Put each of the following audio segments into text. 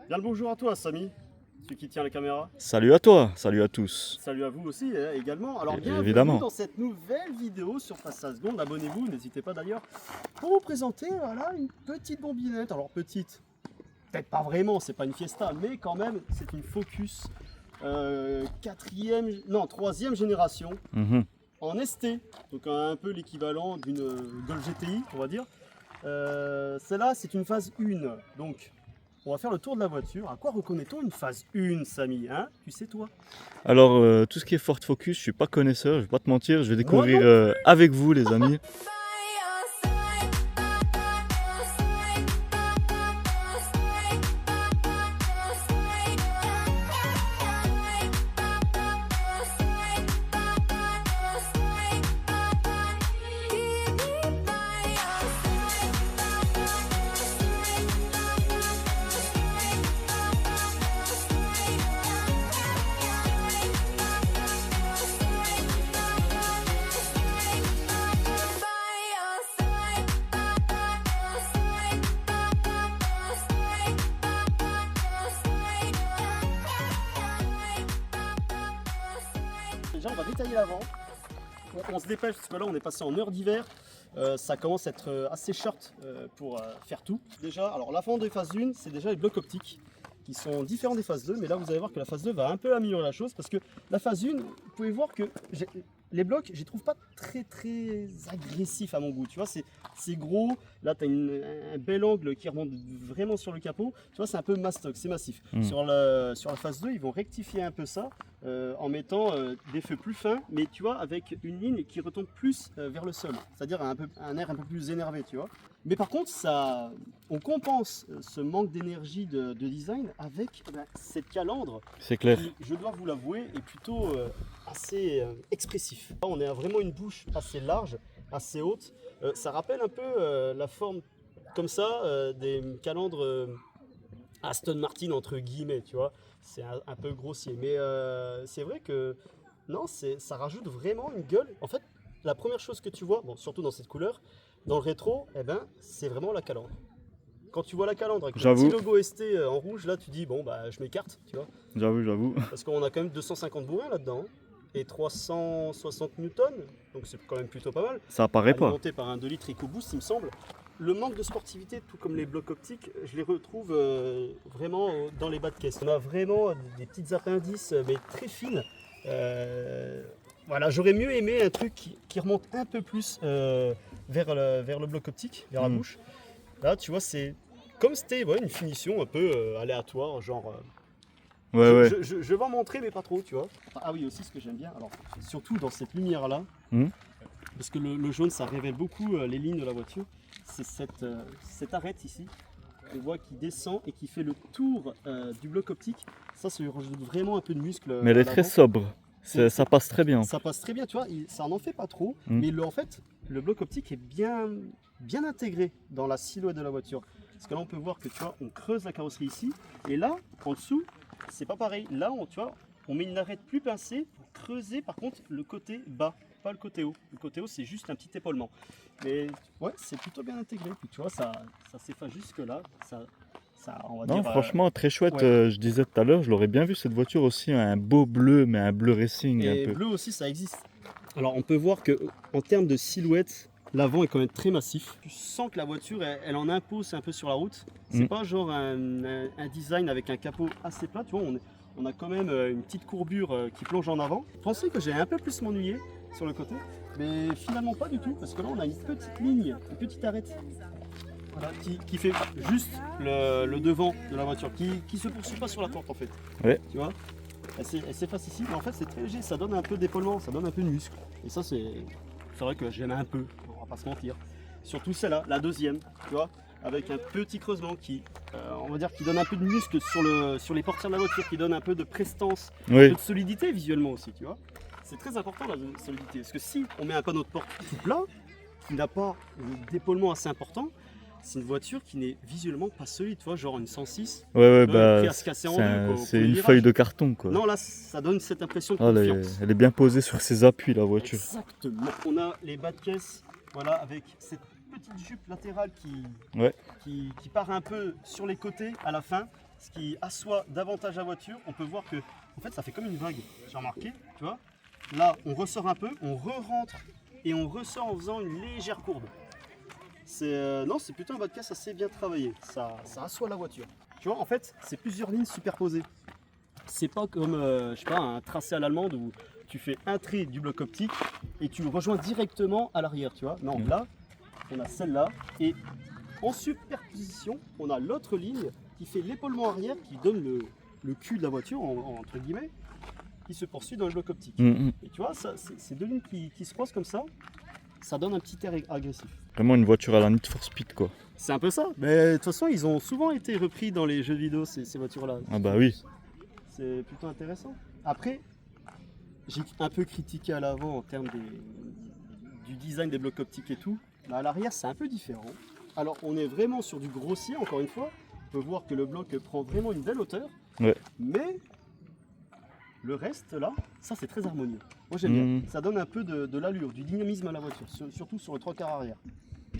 Bien le bonjour à toi, Samy, celui qui tient la caméra. Salut à toi, salut à tous. Salut à vous aussi également. Alors bienvenue Évidemment. dans cette nouvelle vidéo sur Passage Seconde. Abonnez-vous, n'hésitez pas d'ailleurs. Pour vous présenter voilà, une petite bombinette. Alors petite, peut-être pas vraiment, c'est pas une Fiesta, mais quand même c'est une Focus troisième génération en ST. Donc un peu l'équivalent d'une Golf GTI, on va dire. Celle-là c'est une phase 1. Donc on va faire le tour de la voiture. À quoi reconnaît-on une phase 1, Samy, hein? Tu sais toi? Alors, tout ce qui est Ford Focus, je suis pas connaisseur, je vais pas te mentir, je vais découvrir avec vous les amis. Déjà, on va détailler l'avant. On se dépêche parce que là, on est passé en heure d'hiver. Ça commence à être assez short pour faire tout. Déjà, alors l'avant des phases 1, c'est déjà les blocs optiques qui sont différents des phases 2. Mais là, vous allez voir que la phase 2 va un peu améliorer la chose parce que la phase 1, vous pouvez voir que les blocs, je les trouve pas très agressifs à mon goût. Tu vois, c'est gros. Là, tu as un bel angle qui remonte vraiment sur le capot. Tu vois, c'est un peu mastoc, c'est massif. Sur la phase 2, ils vont rectifier un peu ça en mettant des feux plus fins, mais tu vois, avec une ligne qui retombe plus vers le sol. C'est-à-dire un air un peu plus énervé, tu vois. Mais par contre, on compense ce manque d'énergie de design avec cette calandre. C'est clair. Qui, je dois vous l'avouer, est plutôt assez expressif. Là, on a vraiment une bouche assez large, assez haute. Ça rappelle un peu la forme comme ça des calandres Aston Martin entre guillemets, tu vois. C'est un peu grossier, mais c'est vrai que non, ça rajoute vraiment une gueule. En fait, la première chose que tu vois, bon, surtout dans cette couleur, dans le rétro, eh ben, c'est vraiment la calandre. Quand tu vois la calandre avec le petit logo ST en rouge, là tu dis bon bah je m'écarte, tu vois. J'avoue. Parce qu'on a quand même 250 bourrins là-dedans et 360 newtons, donc c'est quand même plutôt pas mal. Ça apparaît pas. Alimenté par un 2 litres EcoBoost, il me semble. Le manque de sportivité, tout comme les blocs optiques, je les retrouve vraiment dans les bas de caisse. On a vraiment des petites appendices, mais très fines. Voilà, j'aurais mieux aimé un truc qui remonte un peu plus vers le bloc optique, vers la bouche. Là, tu vois, c'est comme c'était une finition un peu aléatoire, genre. Ouais. Je vais en montrer, mais pas trop, tu vois. Ah oui, aussi ce que j'aime bien, alors surtout dans cette lumière-là, parce que le jaune, ça révèle beaucoup les lignes de la voiture. C'est cette arête ici, on voit qui descend et qui fait le tour du bloc optique. Ça lui rajoute vraiment un peu de muscle. Mais elle est très sobre. Ça passe très bien. Ça passe très bien, tu vois. Ça n'en fait pas trop, mais en fait, le bloc optique est bien intégré dans la silhouette de la voiture. Parce que là, on peut voir que tu vois, on creuse la carrosserie ici, et là, en dessous, c'est pas pareil. Là, on met une arête plus pincée pour creuser, par contre, le côté bas, pas le côté haut. Le côté haut, c'est juste un petit épaulement. Mais ouais, c'est plutôt bien intégré. Puis tu vois, ça s'efface jusque là. On va Non, dire, franchement, très chouette. ouais. Je disais tout à l'heure, je l'aurais bien vu cette voiture aussi, un beau bleu, mais un bleu racing Et un peu. bleu aussi, ça existe. Alors, on peut voir que en termes de silhouette, l'avant est quand même très massif. Tu sens que la voiture, elle en impose un peu sur la route. C'est pas genre un design avec un capot assez plat. Tu vois, on a quand même une petite courbure qui plonge en avant. Je pensais que j'allais un peu plus m'ennuyer sur le côté, mais finalement pas du tout, parce que là, on a une petite ligne, une petite arête. Voilà, qui fait juste le devant de la voiture, qui se poursuit pas sur la porte en fait. Ouais. Tu vois, elle s'efface ici, mais en fait c'est très léger, ça donne un peu d'épaulement, ça donne un peu de muscle. Et ça c'est vrai que j'aime un peu, on va pas se mentir. Surtout celle-là, la deuxième, tu vois, avec un petit creusement qui, on va dire, qui donne un peu de muscle sur les portières de la voiture, qui donne un peu de prestance, un peu de solidité visuellement aussi, tu vois. C'est très important la solidité, parce que si on met un panneau de porte tout plat, qui n'a pas d'épaulement assez important, c'est une voiture qui n'est visuellement pas solide, tu vois, genre une 106. Bah, à se casser en deux. C'est une feuille de carton, quoi. Non, là, ça donne cette impression de confiance. Elle est bien posée sur ses appuis, la voiture. Exactement. On a les bas de caisse, voilà, avec cette petite jupe latérale Ouais. qui part un peu sur les côtés à la fin, ce qui assoit davantage la voiture. On peut voir que en fait, ça fait comme une vague, j'ai remarqué, tu vois. Là, on ressort un peu, on re-rentre et on ressort en faisant une légère courbe. Non, c'est plutôt un bas de caisse assez bien travaillé. Ça assoit la voiture. Tu vois, en fait, c'est plusieurs lignes superposées. C'est pas comme, je sais pas, un tracé à l'allemande où tu fais un trait du bloc optique et tu le rejoins directement à l'arrière, tu vois. Non, là, on a celle-là et en superposition, on a l'autre ligne qui fait l'épaulement arrière, qui donne le cul de la voiture, entre guillemets, qui se poursuit dans le bloc optique. Et tu vois, c'est deux lignes qui se croisent comme ça donne un petit air agressif. Vraiment une voiture à la Need for Speed quoi. C'est un peu ça. Mais de toute façon, ils ont souvent été repris dans les jeux vidéo, ces voitures-là. Ah bah oui. C'est plutôt intéressant. Après, j'ai un peu critiqué à l'avant en termes du design des blocs optiques et tout. Mais à l'arrière, c'est un peu différent. Alors, on est vraiment sur du grossier, encore une fois. On peut voir que le bloc prend vraiment une belle hauteur. Ouais. Mais le reste, là, ça, c'est très harmonieux. Moi, j'aime bien. Ça donne un peu de l'allure, du dynamisme à la voiture, surtout sur le 3/4 arrière.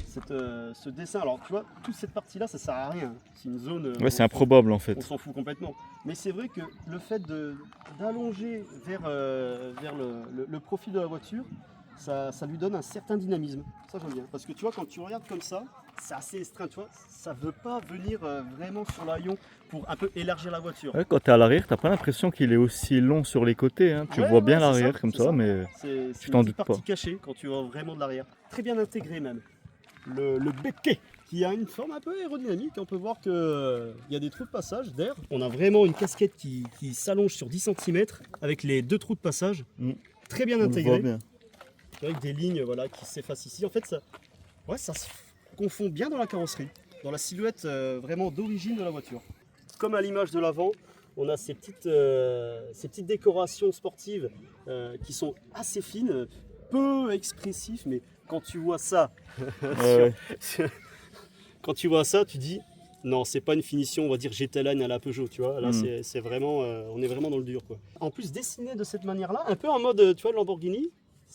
Ce dessin, alors tu vois, toute cette partie-là, ça sert à rien. C'est une zone. Ouais, c'est improbable en On fait. s'en fout complètement. Mais c'est vrai que le fait d'allonger vers le profil de la voiture, ça lui donne un certain dynamisme. Ça, j'aime bien. Parce que tu vois, quand tu regardes comme ça, c'est assez estreint, tu vois. Ça veut pas venir vraiment sur l'haillon pour un peu élargir la voiture. Ouais, quand t'es à l'arrière, t'as pas l'impression qu'il est aussi long sur les côtés. Hein. Tu Ouais, vois bien c'est l'arrière ça, comme c'est ça, mais c'est tu t'en une doutes petite pas. partie cachée quand tu vois vraiment de l'arrière. Très bien intégré même. Le becquet qui a une forme un peu aérodynamique. On peut voir qu'il y a des trous de passage d'air. On a vraiment une casquette qui s'allonge sur 10 cm avec les deux trous de passage. Très bien on le voit intégré. bien. Avec des lignes voilà, qui s'effacent ici. En fait, ça se confond bien dans la carrosserie, dans la silhouette vraiment d'origine de la voiture. Comme à l'image de l'avant, on a ces petites décorations sportives qui sont assez fines, peu expressives, mais quand tu vois ça, Ouais. quand tu vois ça, tu dis non, c'est pas une finition, on va dire GT-Line à la Peugeot, tu vois. Là, c'est vraiment, on est vraiment dans le dur, quoi. En plus, dessiné de cette manière-là, un peu en mode, tu vois, Lamborghini.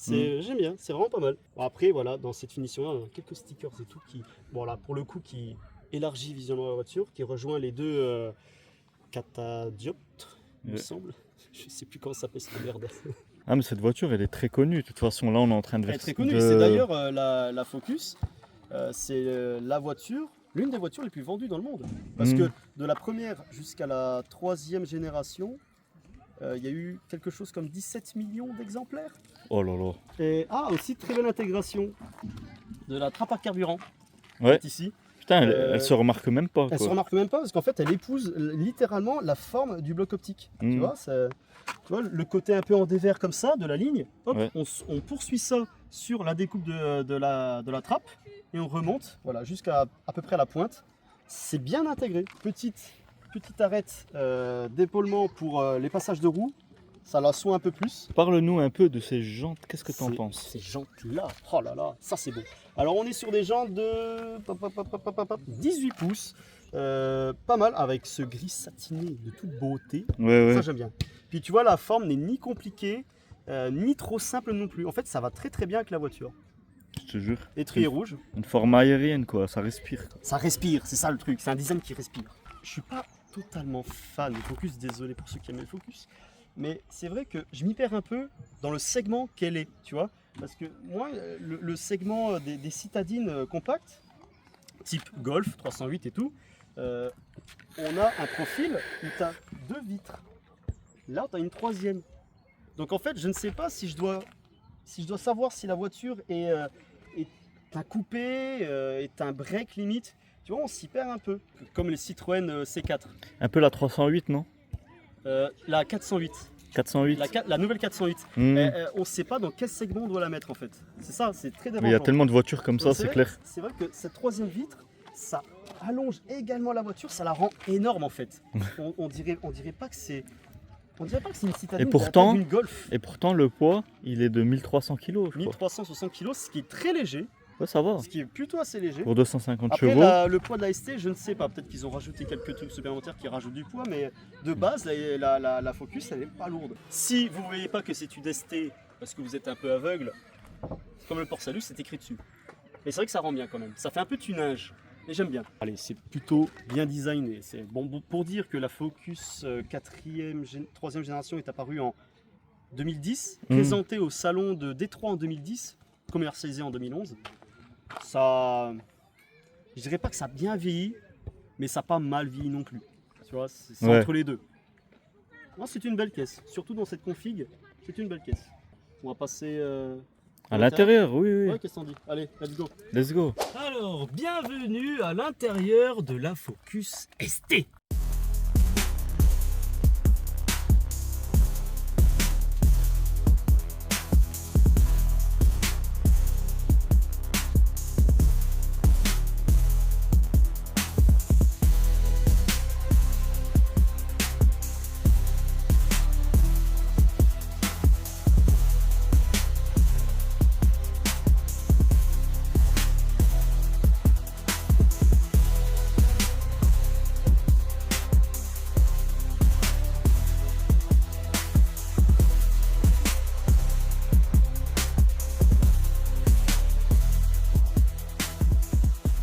J'aime bien, c'est vraiment pas mal. Bon, après, voilà, dans cette finition-là, on a quelques stickers et tout qui, bon là, pour le coup, qui élargit visuellement la voiture, qui rejoint les deux catadioptres, il me semble. Je sais plus comment ça s'appelle cette merde. Ah mais cette voiture, elle est très connue. De toute façon, là, on est en train de Elle est faire. très connue. C'est d'ailleurs la Focus. C'est la voiture, l'une des voitures les plus vendues dans le monde. Parce que de la première jusqu'à la troisième génération, il y a eu quelque chose comme 17 millions d'exemplaires. Oh là là. Et aussi très belle intégration de la trappe à carburant. Ouais. Ici. Putain, elle se remarque même pas. Elle se remarque même pas parce qu'en fait, elle épouse littéralement la forme du bloc optique. Tu vois, tu vois, le côté un peu en dévers comme ça de la ligne. Hop, Ouais. on poursuit ça sur la découpe de la trappe et on remonte, voilà, jusqu'à à peu près la pointe. C'est bien intégré. Petite arête d'épaulement pour les passages de roues. Ça la soin un peu plus. Parle-nous un peu de ces jantes, qu'est-ce que tu en penses? Ces jantes-là, oh là là, ça c'est beau. Alors on est sur des jantes de 18 pouces, pas mal, avec ce gris satiné de toute beauté. Ouais. Ça j'aime bien. Puis tu vois, la forme n'est ni compliquée, ni trop simple non plus. En fait, ça va très très bien avec la voiture. Je te jure. Étrier rouge. Une forme aérienne quoi, ça respire. Ça respire, c'est ça le truc, c'est un design qui respire. Je suis pas totalement fan du Focus, désolé pour ceux qui aiment le Focus. Mais c'est vrai que je m'y perds un peu dans le segment qu'elle est, tu vois. Parce que moi, le segment des citadines compactes, type Golf 308 et tout, on a un profil où tu as deux vitres. Là, tu as une troisième. Donc en fait, je ne sais pas si je dois savoir si la voiture est un coupé, est un break limite. Tu vois, on s'y perd un peu. Comme les Citroën C4. Un peu la 308, non? La 408. 408. La nouvelle 408. On ne sait pas dans quel segment on doit la mettre en fait. C'est ça, c'est très dérangeant. Mais il y a tellement de voitures comme ça, c'est clair. C'est vrai que cette troisième vitre, ça allonge également la voiture, ça la rend énorme en fait. on dirait pas que c'est... On dirait pas que c'est une citadine d'une Golf. Et pourtant le poids, il est de 1300 kg. 1360 kg, ce qui est très léger. Ouais, ça va. Ce qui est plutôt assez léger. Pour 250 Après, chevaux. Le poids de la ST, je ne sais pas. Peut-être qu'ils ont rajouté quelques trucs supplémentaires qui rajoutent du poids, mais de base, la Focus, elle n'est pas lourde. Si vous ne voyez pas que c'est une ST parce que vous êtes un peu aveugle, comme le port salut, c'est écrit dessus. Mais c'est vrai que ça rend bien quand même. Ça fait un peu tunage. Et j'aime bien. Allez, c'est plutôt bien designé. C'est bon pour dire que la Focus 3e génération est apparue en 2010, présentée au salon de Détroit en 2010, commercialisée en 2011. Ça, je dirais pas que ça a bien vieilli, mais ça n'a pas mal vieilli non plus. Tu vois, c'est Ouais. entre les deux. Non, c'est une belle caisse. Surtout dans cette config, c'est une belle caisse. On va passer À l'intérieur, oui, oui. Ouais, qu'est-ce qu'on dit? Allez, let's go. Let's go. Alors, bienvenue à l'intérieur de la Focus ST.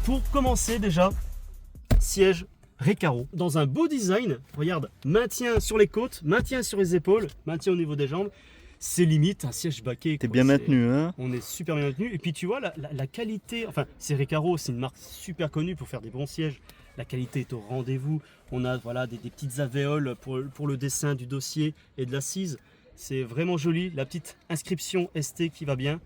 Pour commencer déjà, siège Recaro dans un beau design. Regarde, maintien sur les côtes, maintien sur les épaules, maintien au niveau des jambes. C'est limite un siège baquet. T'es quoi. bien maintenu, hein? On est super bien maintenu. Et puis tu vois, la qualité, enfin c'est Recaro, c'est une marque super connue pour faire des bons sièges. La qualité est au rendez-vous. On a voilà, des petites alvéoles pour le dessin du dossier et de l'assise. C'est vraiment joli. La petite inscription ST qui va bien.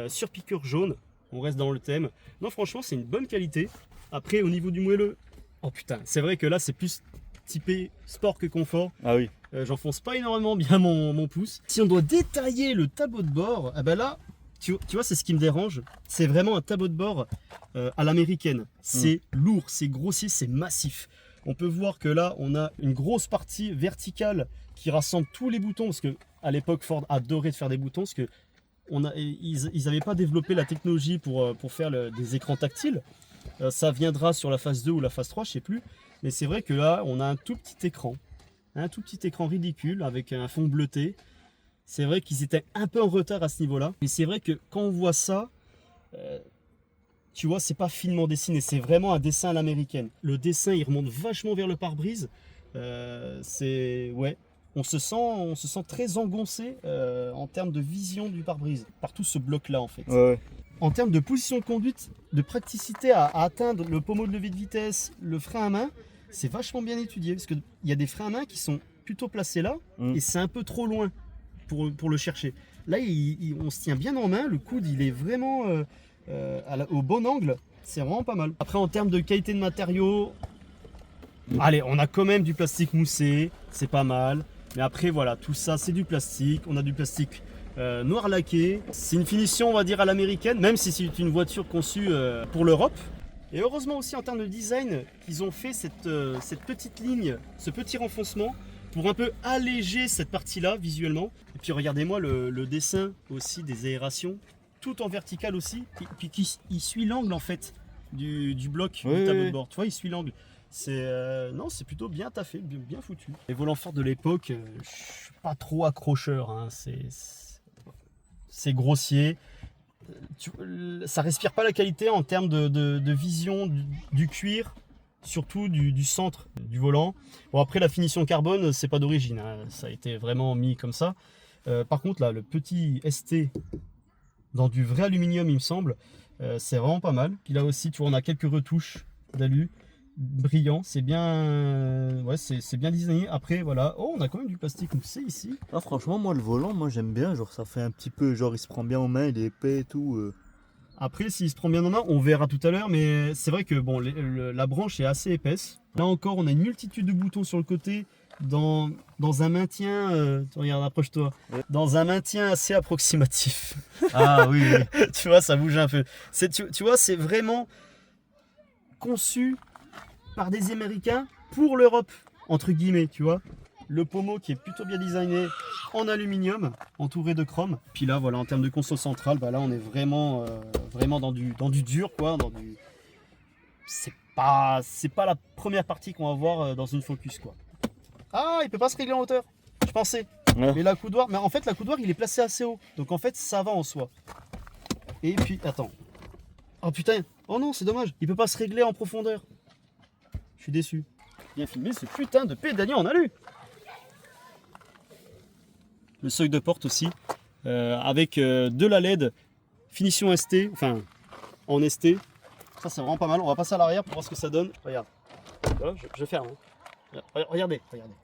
Surpiqûre jaune. On reste dans le thème. Non, franchement, c'est une bonne qualité. Après, au niveau du moelleux, oh putain, c'est vrai que là, c'est plus typé sport que confort. Ah oui. J'enfonce pas énormément bien mon pouce. Si on doit détailler le tableau de bord, eh ben là, tu vois, c'est ce qui me dérange. C'est vraiment un tableau de bord à l'américaine. C'est lourd, c'est grossier, c'est massif. On peut voir que là, on a une grosse partie verticale qui rassemble tous les boutons. Parce que à l'époque, Ford adorait de faire des boutons. Parce que ils n'avaient pas développé la technologie pour faire des écrans tactiles. Ça viendra sur la phase 2 ou la phase 3, je sais plus. Mais c'est vrai que là, on a un tout petit écran. Un tout petit écran ridicule avec un fond bleuté. C'est vrai qu'ils étaient un peu en retard à ce niveau-là. Mais c'est vrai que quand on voit ça, tu vois, c'est pas finement dessiné. C'est vraiment un dessin à l'américaine. Le dessin, il remonte vachement vers le pare-brise. Ouais. On se sent très engoncé en termes de vision du pare-brise par tout ce bloc-là en fait. Ouais. En termes de position de conduite, de praticité à atteindre le pommeau de levée de vitesse, le frein à main, c'est vachement bien étudié parce qu'il y a des freins à main qui sont plutôt placés là et c'est un peu trop loin pour le chercher. Là, on se tient bien en main, le coude il est vraiment au bon angle, c'est vraiment pas mal. Après, en termes de qualité de matériaux, allez, on a quand même du plastique moussé, c'est pas mal. Mais après, voilà, tout ça, c'est du plastique. On a du plastique noir laqué. C'est une finition, on va dire, à l'américaine, même si c'est une voiture conçue pour l'Europe. Et heureusement aussi, en termes de design, qu'ils ont fait cette petite ligne, ce petit renfoncement, pour un peu alléger cette partie-là, visuellement. Et puis, regardez-moi le dessin aussi des aérations, tout en vertical aussi, et puis il suit l'angle, en fait, du bloc, du tableau de bord. Tu vois, il suit l'angle. Non, c'est plutôt bien taffé, bien foutu. Les volants Ford de l'époque, je suis pas trop accrocheur, hein. C'est grossier. Ça respire pas la qualité en termes de vision du cuir, surtout du centre du volant. Bon, après la finition carbone, c'est pas d'origine, hein. Ça a été vraiment mis comme ça. Par contre là, le petit ST dans du vrai aluminium, il me semble, c'est vraiment pas mal. Puis là aussi, tu vois, on a quelques retouches d'alu. Brillant, c'est bien, ouais, c'est bien designé. Après, voilà, oh, on a quand même du plastique moussé ici. Ah, franchement, moi, le volant, moi, j'aime bien. Genre, ça fait un petit peu, genre, il se prend bien en main, il est épais et tout. Après, s'il se prend bien en main, on verra tout à l'heure, mais c'est vrai que bon, la branche est assez épaisse. Là encore, on a une multitude de boutons sur le côté dans un maintien, regarde, approche-toi, dans un maintien assez approximatif. Ah oui, oui. Tu vois, ça bouge un peu. Tu vois, c'est vraiment conçu par des Américains pour l'Europe, entre guillemets, tu vois. Le pommeau qui est plutôt bien designé en aluminium, entouré de chrome. Puis là, voilà, en termes de console centrale, bah là, on est vraiment dans du dur, quoi. C'est pas la première partie qu'on va voir dans une Focus, quoi. Ah, il peut pas se régler en hauteur, je pensais. Ouais. Mais l'accoudoir, mais en fait, l'accoudoir, il est placé assez haut. Donc en fait, ça va en soi. Et puis, attends. Oh putain, oh non, c'est dommage, il peut pas se régler en profondeur. Je suis déçu. Bien filmé ce putain de pédalier en alu. Le seuil de porte aussi, avec de la LED, finition ST, enfin en ST. Ça c'est vraiment pas mal. On va passer à l'arrière pour voir ce que ça donne. Regarde, voilà, je ferme. Hein. Regardez, regardez.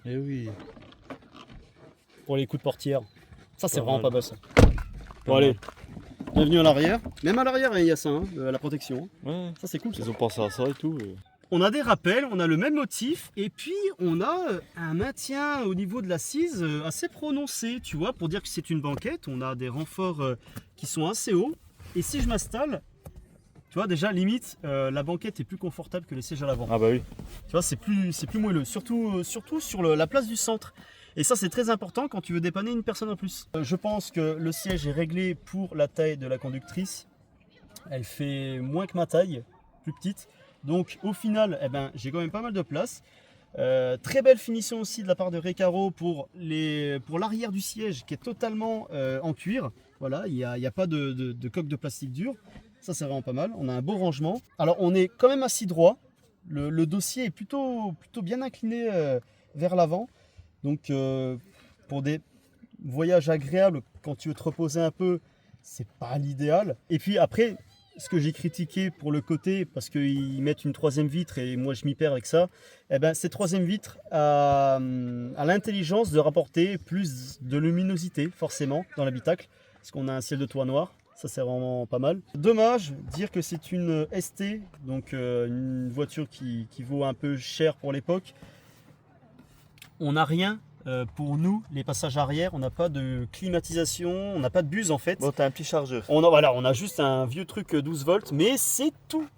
Eh oui. Pour les coups de portière. Ça c'est Pas vraiment mal. pas bas ça. Bon Pas allez, mal. bienvenue à l'arrière. Même à l'arrière il y a ça, hein, la protection. Ouais. Ça c'est cool. Ça. Ils ont pensé à ça et tout. On a des rappels, on a le même motif et puis on a un maintien au niveau de l'assise assez prononcé, tu vois, pour dire que c'est une banquette. On a des renforts qui sont assez hauts et si je m'installe, tu vois déjà limite la banquette est plus confortable que les sièges à l'avant. Ah bah oui. Tu vois, c'est plus moelleux, surtout sur la place du centre. Et ça c'est très important quand tu veux dépanner une personne en plus. Je pense que le siège est réglé pour la taille de la conductrice. Elle fait moins que ma taille, plus petite. Donc au final, eh ben, j'ai quand même pas mal de place. Très belle finition aussi de la part de Recaro pour l'arrière du siège qui est totalement en cuir. Voilà, il n'y a pas de coque de plastique dur. Ça c'est vraiment pas mal. On a un beau rangement. Alors on est quand même assis droit. Le dossier est plutôt bien incliné vers l'avant. Donc pour des voyages agréables, quand tu veux te reposer un peu, c'est pas l'idéal. Et puis après, ce que j'ai critiqué pour le côté, parce qu'ils mettent une troisième vitre et moi je m'y perds avec ça, eh ben, cette troisième vitre a l'intelligence de rapporter plus de luminosité forcément dans l'habitacle, parce qu'on a un ciel de toit noir, ça c'est vraiment pas mal. Dommage, dire que c'est une ST, donc une voiture qui vaut un peu cher pour l'époque. On n'a rien. Pour nous, les passages arrière, on n'a pas de climatisation, on n'a pas de buse en fait. Bon, t'as un petit chargeur. On a juste un vieux truc 12 volts, mais c'est tout.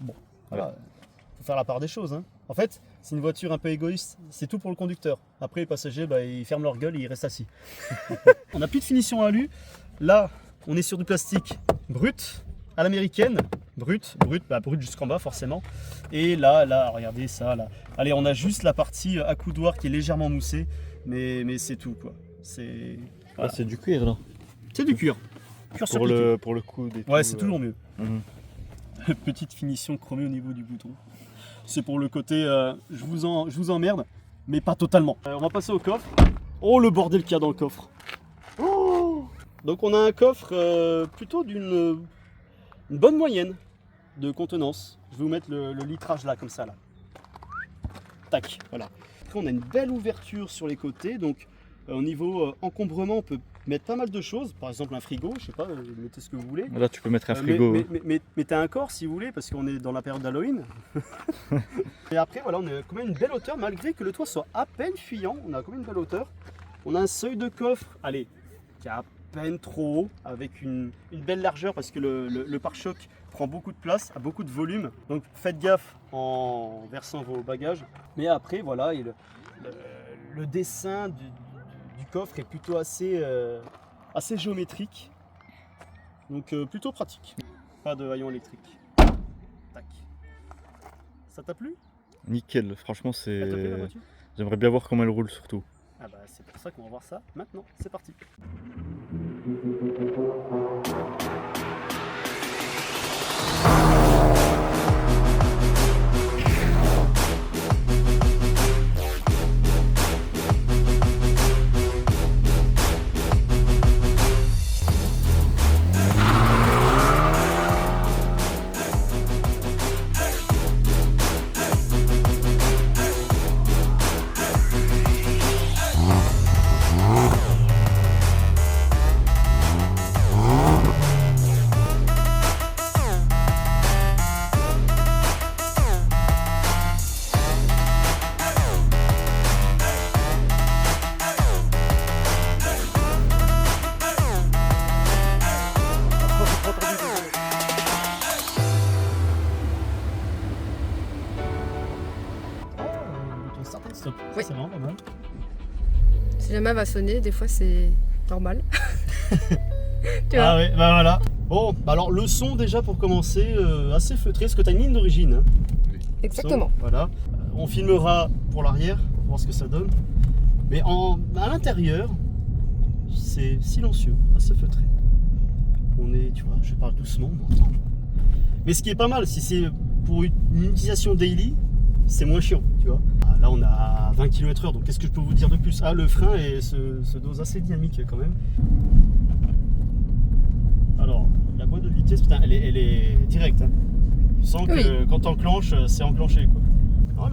Bon, voilà, faut faire la part des choses. Hein. En fait, c'est une voiture un peu égoïste, c'est tout pour le conducteur. Après, les passagers, ils ferment leur gueule et ils restent assis. On n'a plus de finition à alu. Là, on est sur du plastique brut, à l'américaine. Brut jusqu'en bas forcément. Et là, regardez ça. Là. Allez, on a juste la partie accoudoir qui est légèrement moussée, mais c'est tout quoi. C'est Ah, c'est du cuir là. C'est du cuir. Cuir sur Pour piqué. le coude et tout. Ouais, c'est toujours mieux. Mhm. Petite finition chromée au niveau du bouton. C'est pour le côté je vous emmerde, mais pas totalement. On va passer au coffre. Oh le bordel qu'il y a dans le coffre. Oh donc on a un coffre plutôt d'une bonne moyenne de contenance. Je vais vous mettre le litrage là, comme ça là. Tac, voilà. Après on a une belle ouverture sur les côtés, donc au niveau encombrement on peut mettre pas mal de choses, par exemple un frigo, je sais pas, mettez ce que vous voulez. Là, tu peux mettre un frigo. Mettez un corps si vous voulez, parce qu'on est dans la période d'Halloween. Et après voilà, on a quand même une belle hauteur, malgré que le toit soit à peine fuyant, on a quand même une belle hauteur. On a un seuil de coffre, allez, qui est à peine trop haut, avec une belle largeur, parce que le pare-choc prend beaucoup de place, a beaucoup de volume. Donc faites gaffe en versant vos bagages. Mais après voilà, et le dessin du coffre est plutôt assez géométrique. Donc plutôt pratique. Pas de haillons électriques. Tac. Ça t'a plu? Nickel, franchement, Elle t'a plu la voiture? J'aimerais bien voir comment elle roule surtout. Ah bah c'est pour ça qu'on va voir ça maintenant. C'est parti. Stop. Oui. C'est vraiment pas mal. Si jamais elle va sonner, des fois c'est normal. Tu vois? Ah ouais, bah voilà. Bon, bah alors le son déjà pour commencer, assez feutré, parce que tu as une ligne d'origine. Hein. Exactement. Son, voilà. On filmera pour l'arrière, pour voir ce que ça donne. Mais à l'intérieur, c'est silencieux, assez feutré. On est, tu vois, je parle doucement, on entend. Mais ce qui est pas mal, si c'est pour une utilisation daily, c'est moins chiant, tu vois. Là, on a 20 km/h, donc qu'est-ce que je peux vous dire de plus? Ah, le frein se dose assez dynamique quand même. Alors, la boîte de vitesse, putain, elle est directe. Hein. Tu sens que quand t'enclenches, c'est enclenché, quoi. Alors,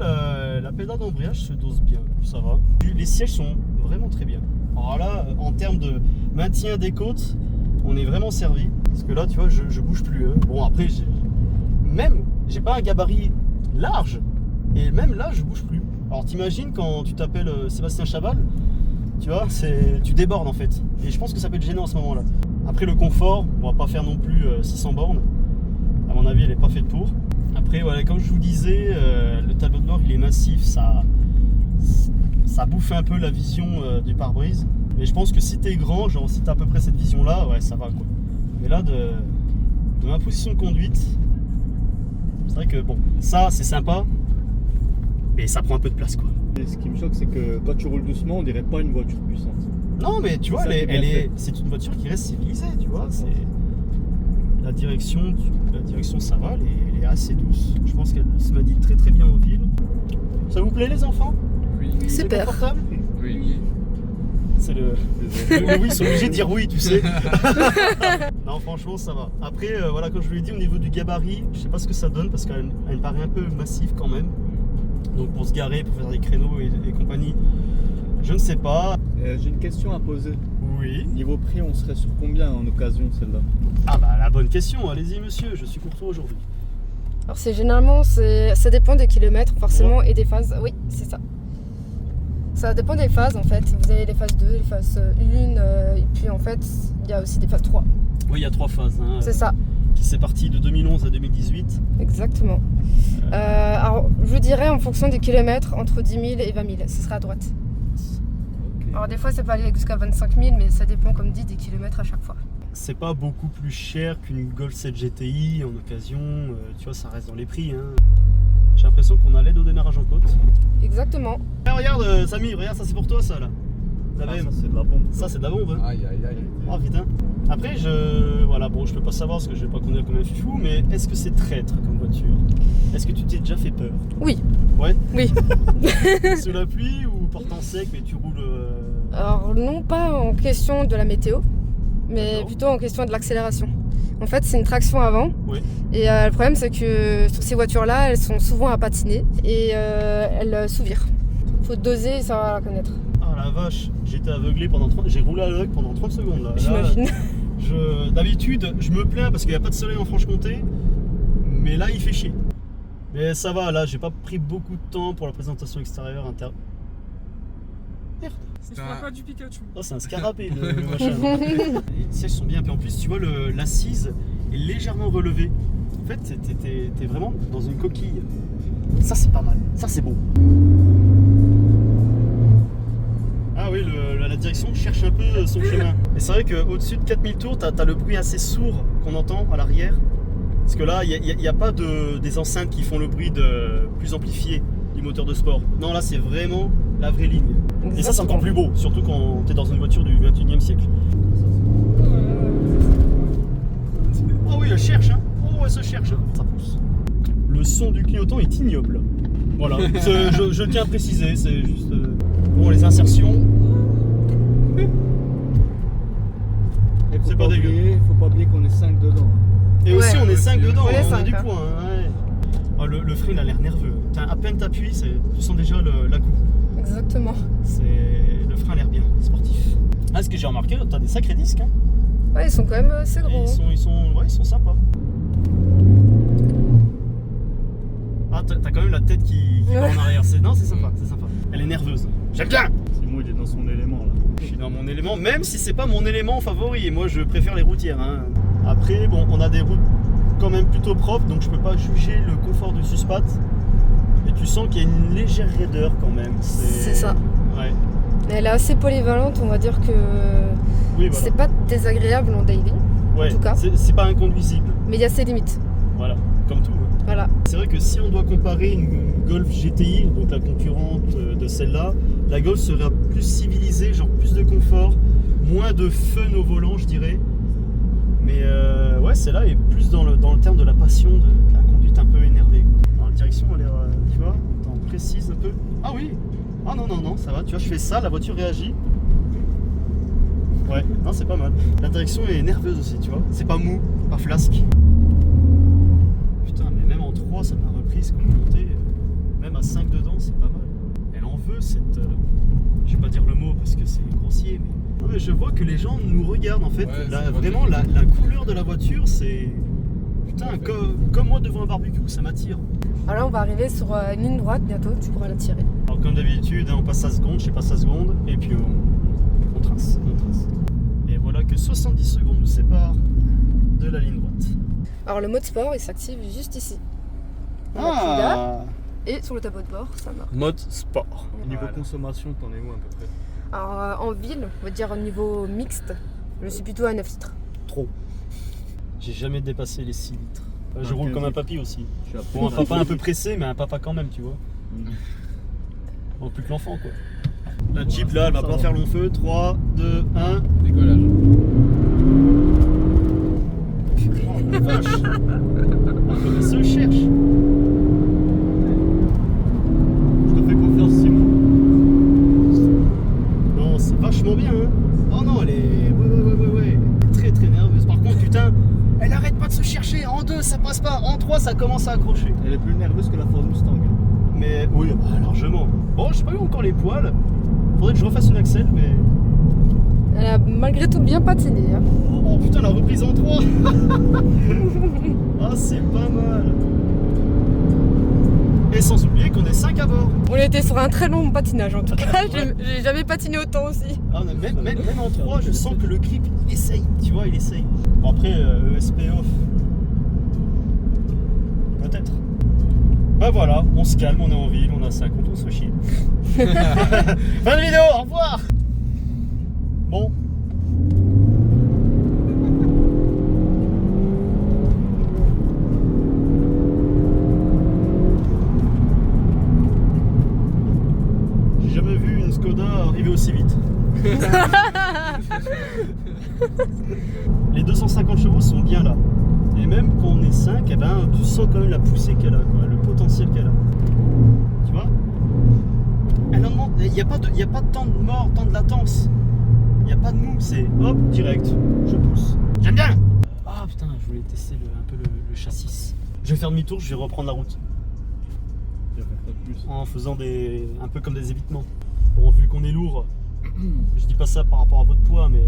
la pédale d'embrayage se dose bien, ça va. Les sièges sont vraiment très bien. Alors là, en termes de maintien des côtes, on est vraiment servi. Parce que là, tu vois, je bouge plus. Hein. Bon, après, j'ai pas un gabarit large. Et même là, je bouge plus. Alors t'imagines quand tu t'appelles Sébastien Chabal, tu vois, tu débordes en fait. Et je pense que ça peut être gênant à ce moment-là. Après le confort, on va pas faire non plus 600 bornes. À mon avis, elle est pas faite pour. Après, voilà, comme je vous disais, le tableau de bord il est massif, ça bouffe un peu la vision du pare-brise. Mais je pense que si t'es grand, genre si t'as à peu près cette vision-là, ouais, ça va quoi. Mais là, de ma position de conduite, c'est vrai que bon, ça c'est sympa. Et ça prend un peu de place quoi. Et ce qui me choque, c'est que quand tu roules doucement, on dirait pas une voiture puissante. Non mais tu vois, c'est une voiture qui reste civilisée, tu vois. La direction ça va, elle est assez douce. Je pense qu'elle se manie très très bien en ville. Ça vous plaît les enfants? Oui. C'est Super. confortable? Oui. C'est le oui, ils sont obligés de dire oui, tu sais. Non, franchement, ça va. Après, voilà, comme je vous l'ai dit, au niveau du gabarit, je sais pas ce que ça donne parce qu'elle me paraît un peu massive quand même. Donc pour se garer, pour faire des créneaux et compagnie, je ne sais pas. J'ai une question à poser. Oui. Niveau prix, on serait sur combien en occasion celle-là? Ah bah la bonne question, allez-y monsieur, je suis courtois aujourd'hui. Alors ça dépend des kilomètres forcément et des phases. Oui, c'est ça. Ça dépend des phases en fait. Vous avez les phases 2, les phases 1 et puis en fait il y a aussi des phases 3. Oui, il y a 3 phases. Hein, C'est ça. Qui s'est parti de 2011 à 2018. Exactement. Alors je vous dirais en fonction des kilomètres entre 10 000 et 20 000, ce sera à droite. Okay. Alors des fois ça peut aller jusqu'à 25 000 mais ça dépend comme dit des kilomètres à chaque fois. C'est pas beaucoup plus cher qu'une Golf 7 GTI en occasion, tu vois, ça reste dans les prix. Hein. J'ai l'impression qu'on a l'aide au démarrage en côte. Exactement. Eh, regarde Samy, regarde ça c'est pour toi ça là. Ça c'est de la bombe. Ça c'est de la bombe. Hein. Aïe aïe aïe. Oh putain. Après voilà, bon je peux pas savoir parce que je vais pas conduire comme un fifou, mais est-ce que c'est traître comme voiture? Est-ce que tu t'es déjà fait peur? Oui. Ouais. Oui. Sous la pluie ou portant sec mais tu roules Alors non pas en question de la météo, mais D'accord. plutôt en question de l'accélération. En fait c'est une traction avant. Oui. Et le problème c'est que sur ces voitures-là, elles sont souvent à patiner et elles sous-virent. Faut doser et savoir la connaître. Ah la vache, j'étais aveuglé j'ai roulé à l'aveugle pendant 30 secondes là. J'imagine. D'habitude, je me plains parce qu'il n'y a pas de soleil en Franche-Comté, mais là il fait chier. Mais ça va, là j'ai pas pris beaucoup de temps pour la présentation extérieure interne. Merde. C'est pas du Pikachu. Oh, c'est un scarabée le machin. Les sièges sont bien, puis en plus tu vois l'assise est légèrement relevée. En fait t'es vraiment dans une coquille. Ça c'est pas mal, ça c'est beau. Ah oui, la direction cherche un peu son chemin. Et c'est vrai qu'au-dessus de 4000 tours, t'as le bruit assez sourd qu'on entend à l'arrière. Parce que là, il n'y a pas des enceintes qui font le bruit plus amplifié du moteur de sport. Non, là, c'est vraiment la vraie ligne. Et ça, c'est encore plus beau, surtout quand t'es dans une voiture du 21e siècle. Oh oui, elle cherche, hein. Oh, elle se cherche. Ça pousse. Le son du clignotant est ignoble. Voilà, je tiens à préciser, c'est juste... Bon, les insertions... C'est pas dégueu. Faut pas oublier qu'on est 5 dedans. Et aussi, on est 5 dedans, On est on a 5, du hein. poids. Hein, ouais. Oh, le frein, il a l'air nerveux. À peine t'appuies, tu sens déjà la coupe. Exactement. Le frein a l'air bien, sportif. Ah, ce que j'ai remarqué, t'as des sacrés disques. Hein. Ouais, ils sont quand même assez Et gros. ils sont sympas. Ah, t'as quand même la tête qui va en arrière. Non, c'est sympa, c'est sympa. Elle est nerveuse. J'aime bien. Simon, il est dans son élément là. Je suis dans mon élément, même si c'est pas mon élément favori. Et moi, je préfère les routières. Hein. Après, bon, on a des routes quand même plutôt propres, donc je peux pas juger le confort du suspat. Et tu sens qu'il y a une légère raideur quand même. C'est ça. Ouais. Elle est assez polyvalente, on va dire que Oui, voilà. c'est pas désagréable en daily, Ouais, en tout cas. c'est pas inconduisible. Mais il y a ses limites. Voilà, comme tout. Hein. Voilà. C'est vrai que si on doit comparer une Golf GTI, donc la concurrente de celle-là, la Golf serait plus civilisée, genre plus de confort, moins de fun au volant, je dirais. Mais ouais, celle-là est plus dans le terme de la passion, de la conduite un peu énervée. Alors, la direction a l'air, tu vois, attends, précise un peu. Ah oui. Ah non, non, non, ça va, tu vois, je fais ça, la voiture réagit. Ouais, non, c'est pas mal. La direction est nerveuse aussi, tu vois. C'est pas mou, pas flasque. Putain, mais même en 3, ça m'a reprise quand on montait. Même à 5 dedans, c'est pas mal. Elle en veut cette... je vais pas dire le mot parce que c'est grossier, mais... Non, mais je vois que les gens nous regardent en fait. Ouais, vraiment, la couleur de la voiture, c'est... Putain, comme moi devant un barbecue, ça m'attire. Alors là, on va arriver sur une ligne droite bientôt, tu pourras la tirer. Alors comme d'habitude, on passe à seconde, je sais pas à seconde, et puis on trace. Et voilà que 70 secondes nous séparent de la ligne droite. Alors le mode sport, il s'active juste ici. On appuie là, Ah. et sur le tableau de bord, ça marche. Mode sport. Niveau Niveau consommation, t'en es où à peu près? Alors en ville, on va dire au niveau mixte, je suis plutôt à 9 litres. Trop. J'ai jamais dépassé les 6 litres. Je Ah, roule 15 comme un litres. papy aussi. Je suis à Bon, un fond, papa un peu pressé, mais un papa quand même, tu vois. Bon, plus que l'enfant, quoi. La Jeep, là, elle va pas faire long feu. 3, 2, 1. Décollage. Oh la vache. On se cherche. Je te fais confiance, Simon. Non, c'est vachement bien, hein. Oh non, elle est... Ouais. Très très nerveuse. Par contre, putain, elle arrête pas de se chercher. En 2, ça passe pas. En 3, ça commence à accrocher. Elle est plus nerveuse que la Ford Mustang. Mais oui, bah, largement. Bon, j'ai pas eu encore les poils. Faudrait que je refasse une axelle, mais... Elle a malgré tout bien patiné. Hein. Oh putain, la reprise en 3. Ah, c'est pas mal. Et sans oublier qu'on est 5 à bord. On était sur un très long patinage en tout cas, j'ai jamais patiné autant aussi. Ah, même en 3, je sens que le grip, il essaye. Tu vois, il essaye. Bon, après, ESP off. Peut-être. Bah voilà, on se calme, on est en ville, on a 50, on se fait chier. Fin de vidéo, au revoir. Bon. J'ai jamais vu une Skoda arriver aussi vite. Les 250 chevaux sont bien là. Et même quand on est 5, eh ben, tu sens quand même la poussée qu'elle a, quoi, le potentiel qu'elle a. Tu vois? Elle en demande, il n'y a pas de temps de mort, temps de latence. Il n'y a pas de mou, c'est hop, direct, je pousse. J'aime bien! Ah putain, je voulais tester un peu le châssis. Je vais faire demi-tour, je vais reprendre la route. En faisant un peu comme des évitements. Bon, vu qu'on est lourd, je dis pas ça par rapport à votre poids, mais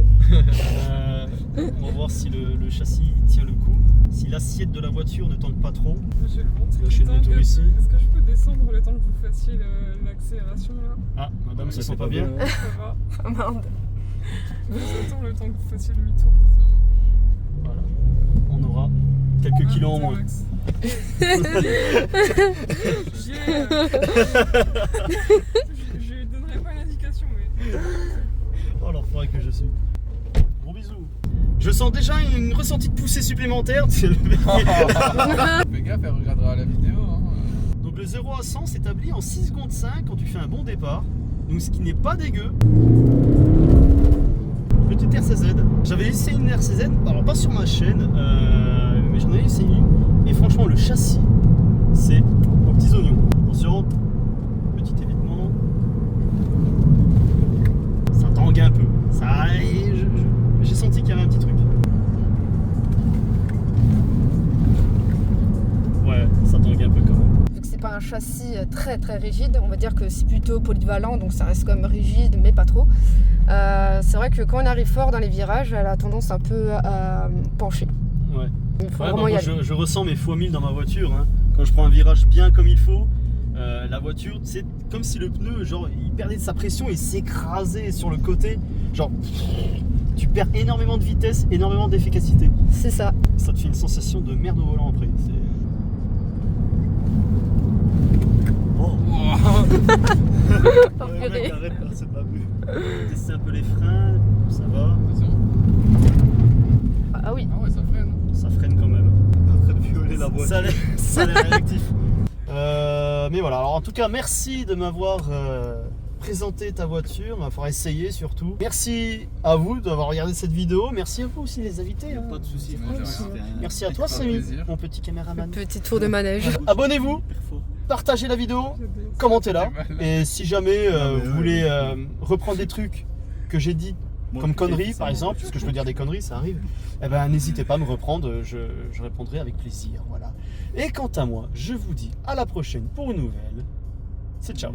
on va voir si le châssis tient le coup. Si l'assiette de la voiture ne tangue pas trop. J'ai le ventre Lâcher qui le tangue moteur un peu. ici. Est-ce que je peux descendre le temps que vous fassiez l'accélération là? Ah, madame, ça Ouais, sent c'est pas pas bien. bien. Ça va. Ah merde. Je vous attends le temps que vous fassiez le demi-tour. Voilà. On aura quelques kilos en putain, moins. Max. Je lui donnerai pas l'indication, mais. Oh l'enfoiré que je suis. Gros bisous. Je sens déjà une ressentie de poussée supplémentaire. C'est le mec. Fais gaffe, elle regardera la vidéo. Hein. Donc le 0 à 100 s'établit en 6 secondes 5 quand tu fais un bon départ. Donc ce qui n'est pas dégueu. Petite RCZ. J'avais essayé une RCZ, alors pas sur ma chaîne, mais j'en avais essayé une. Et franchement le châssis, c'est aux petits oignons. Attention, petit évitement. Ça tangue un peu. Ça, j'ai senti qu'il y avait un petit truc. Ouais, ça tangue un peu quand même. Vu que c'est pas un châssis très très rigide, on va dire que c'est plutôt polyvalent, donc ça reste quand même rigide, mais pas trop. C'est vrai que quand on arrive fort dans les virages, elle a tendance un peu à pencher. Ouais. Il faut Ouais, vraiment y moi, aller. je ressens mes fois 1000 dans ma voiture. Hein. Quand je prends un virage bien comme il faut, la voiture, c'est comme si le pneu, genre, il perdait de sa pression et s'écrasait sur le côté. Genre, tu perds énormément de vitesse, énormément d'efficacité. C'est ça. Ça te fait une sensation de merde au volant après. Oh. Oh, Ouais, purée. mec, arrête, là, c'est pas vu. Tester un peu les freins, ça va. Attention. Ah oui. Ah ouais, ça freine. Ça freine quand même. En train de violer la voiture. Ça a l'air réactif. Mais voilà, alors en tout cas, merci de m'avoir présenter ta voiture, il va falloir essayer surtout. Merci à vous d'avoir regardé cette vidéo. Merci à vous aussi les invités. Hein. Pas de soucis. Ouais, franchement, de rien. c'était un- Merci à toi Avec Samy, plaisir. mon petit caméraman. Petit tour de manège. Abonnez-vous, partagez la vidéo, commentez-la. Et si jamais vous voulez reprendre des trucs que j'ai dit comme conneries par exemple, parce que je veux dire des conneries, ça arrive, eh ben n'hésitez pas à me reprendre, je répondrai avec plaisir. Voilà. Et quant à moi, je vous dis à la prochaine pour une nouvelle. C'est ciao.